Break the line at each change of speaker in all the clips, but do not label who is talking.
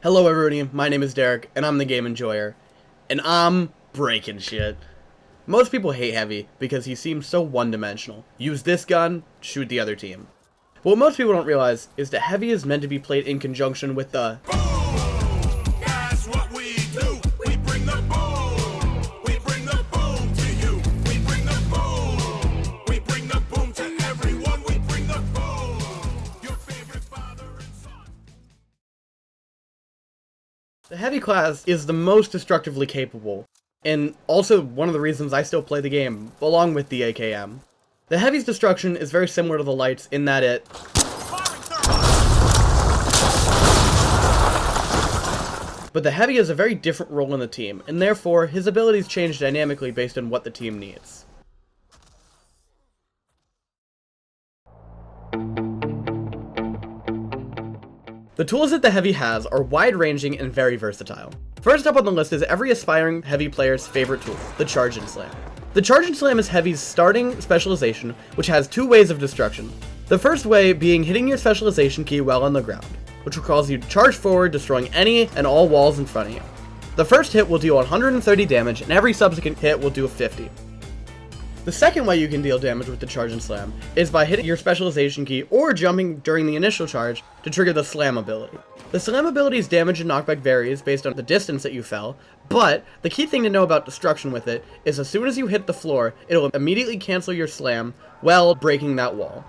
Hello everybody, my name is Derek, and I'm the Game Enjoyer, and I'm breaking shit. Most people hate Heavy because he seems so one-dimensional. Use this gun, shoot the other team. But what most people don't realize is that Heavy is meant to be played in conjunction with the
Boom! That's what we do. We bring the boom. We bring the boom to you. We bring the boom. We bring the boom to everyone. We bring the boom. Your favorite father and son.
The Heavy class is the most destructively capable, and also one of the reasons I still play the game, along with the AKM. The Heavy's destruction is very similar to the Light's in that it but the Heavy has a very different role in the team, and therefore his abilities change dynamically based on what the team needs. The tools that the Heavy has are wide-ranging and very versatile. First up on the list is every aspiring Heavy player's favorite tool, the Charge and Slam. The Charge and Slam is Heavy's starting specialization, which has two ways of destruction. The first way being hitting your specialization key while on the ground, which will cause you to charge forward, destroying any and all walls in front of you. The first hit will deal 130 damage, and every subsequent hit will do 50. The second way you can deal damage with the Charge and Slam is by hitting your specialization key or jumping during the initial charge to trigger the Slam ability. The Slam ability's damage and knockback varies based on the distance that you fell, but the key thing to know about destruction with it is as soon as you hit the floor, it'll immediately cancel your Slam while breaking that wall.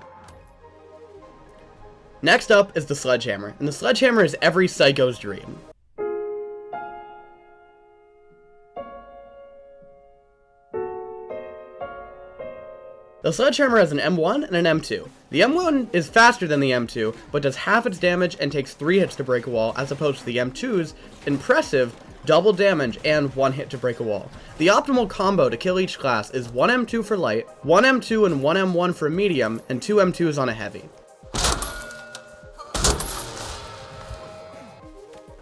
Next up is the Sledgehammer, and the Sledgehammer is every psycho's dream. The Sledgehammer has an M1 and an M2. The M1 is faster than the M2, but does half its damage and takes 3 hits to break a wall, as opposed to the M2's impressive double damage and 1 hit to break a wall. The optimal combo to kill each class is 1 M2 for light, 1 M2 and 1 M1 for medium, and 2 M2s on a heavy.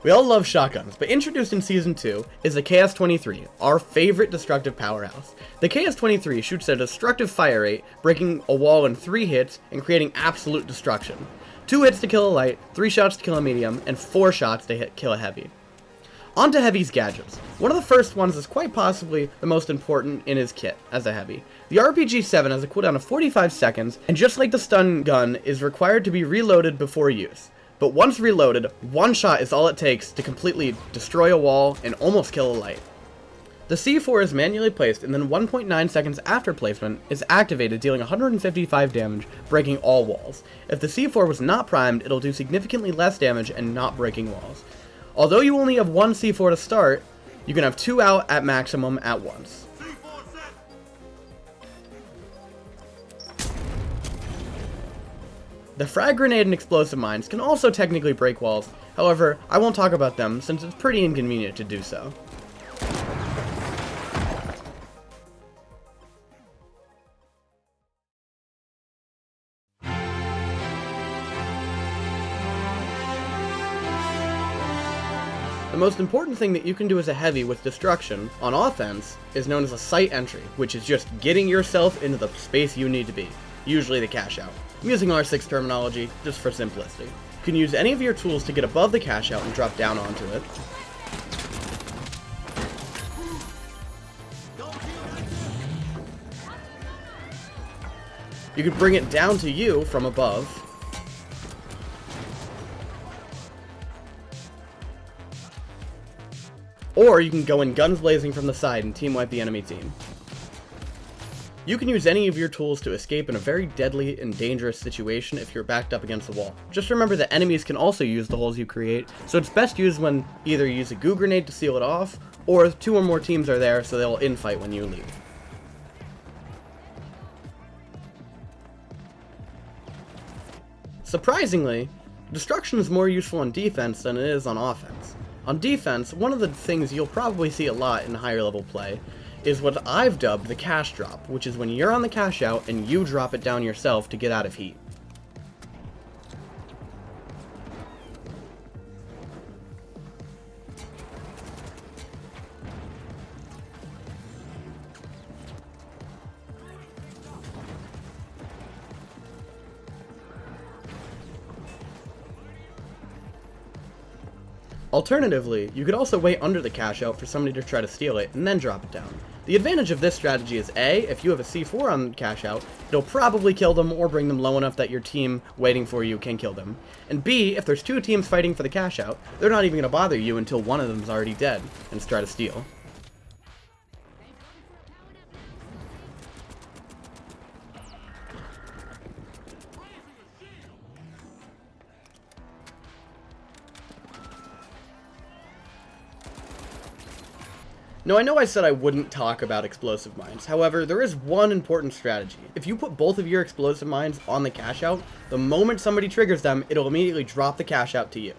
We all love shotguns, but introduced in Season 2 is the KS-23, our favorite destructive powerhouse. The KS-23 shoots at a destructive fire rate, breaking a wall in 3 hits and creating absolute destruction. 2 hits to kill a light, 3 shots to kill a medium, and 4 shots to kill a heavy. On to Heavy's gadgets. One of the first ones is quite possibly the most important in his kit as a Heavy. The RPG-7 has a cooldown of 45 seconds, and just like the stun gun, is required to be reloaded before use. But once reloaded, 1 shot is all it takes to completely destroy a wall and almost kill a light. The C4 is manually placed, and then 1.9 seconds after placement is activated, dealing 155 damage, breaking all walls. If the C4 was not primed, it'll do significantly less damage and not breaking walls. Although you only have 1 C4 to start, you can have 2 out at maximum at once. The frag grenade and explosive mines can also technically break walls, however, I won't talk about them since it's pretty inconvenient to do so. The most important thing that you can do as a Heavy with destruction on offense is known as a site entry, which is just getting yourself into the space you need to be, usually the cash out. I'm using R6 terminology just for simplicity. You can use any of your tools to get above the cash out and drop down onto it. You can bring it down to you from above. Or you can go in guns blazing from the side and team wipe the enemy team. You can use any of your tools to escape in a very deadly and dangerous situation if you're backed up against the wall. Just remember that enemies can also use the holes you create, so it's best used when either you use a goo grenade to seal it off, or 2 or more teams are there so they'll infight when you leave. Surprisingly, destruction is more useful on defense than it is on offense. On defense, one of the things you'll probably see a lot in higher level play is what I've dubbed the cash drop, which is when you're on the cash out and you drop it down yourself to get out of heat. Alternatively, you could also wait under the cash out for somebody to try to steal it and then drop it down. The advantage of this strategy is A, if you have a C4 on cash out, it'll probably kill them or bring them low enough that your team waiting for you can kill them. And B, if there's two teams fighting for the cash out, they're not even going to bother you until one of them is already dead and try to steal. Now, I know I said I wouldn't talk about explosive mines. However, there is one important strategy. If you put both of your explosive mines on the cash out, the moment somebody triggers them, it'll immediately drop the cash out to you.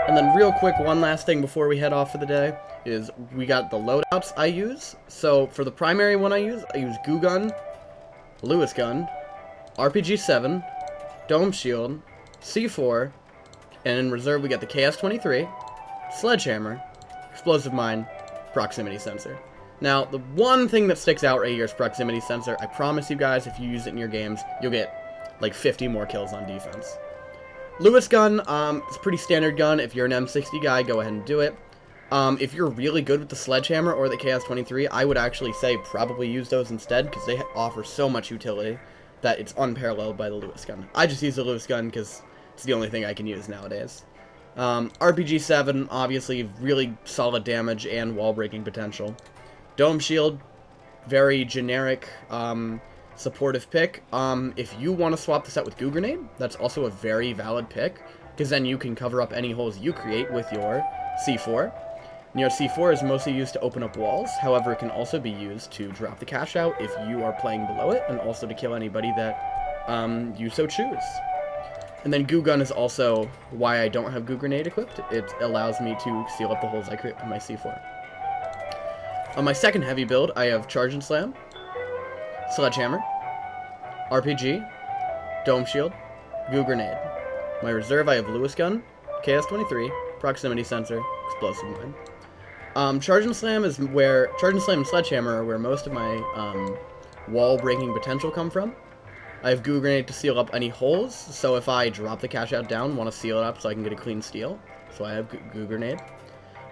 And then real quick, one last thing before we head off for the day is we got the loadouts I use. So for the primary one I use Goo Gun, Lewis Gun, RPG-7, Dome Shield, C4, and in reserve we got the KS-23, Sledgehammer, Explosive Mine, Proximity Sensor. Now, the one thing that sticks out right here is Proximity Sensor. I promise you guys, if you use it in your games, you'll get like 50 more kills on defense. Lewis Gun, it's a pretty standard gun. If you're an M60 guy, go ahead and do it. If you're really good with the Sledgehammer or the KS-23, I would actually say probably use those instead, because they offer so much utility that it's unparalleled by the Lewis Gun. I just use the Lewis Gun because it's the only thing I can use nowadays. RPG-7, obviously, really solid damage and wall-breaking potential. Dome Shield, very generic, supportive pick. If you want to swap the set with Goo Grenade, that's also a very valid pick, because then you can cover up any holes you create with your C4. Your C4 is mostly used to open up walls, however it can also be used to drop the cash out if you are playing below it, and also to kill anybody that you so choose. And then Goo Gun is also why I don't have Goo Grenade equipped. It allows me to seal up the holes I create with my C4. On my second heavy build, I have Charge and Slam, Sledgehammer, RPG, Dome Shield, Goo Grenade. My reserve, I have Lewis Gun, KS-23, Proximity Sensor, Explosive Mine. Charge and Slam and Sledgehammer are where most of my wall-breaking potential come from. I have Goo Grenade to seal up any holes, so if I drop the cash out down, want to seal it up so I can get a clean steal, so I have Goo Grenade.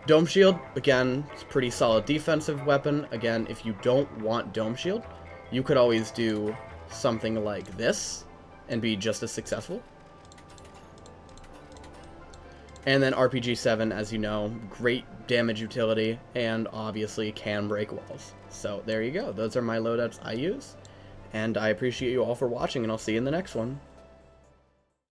Dome Shield, again, it's a pretty solid defensive weapon. Again, if you don't want Dome Shield, you could always do something like this and be just as successful. And then RPG-7, as you know, great damage utility, and obviously can break walls. So there you go. Those are my loadouts I use, and I appreciate you all for watching, and I'll see you in the next one.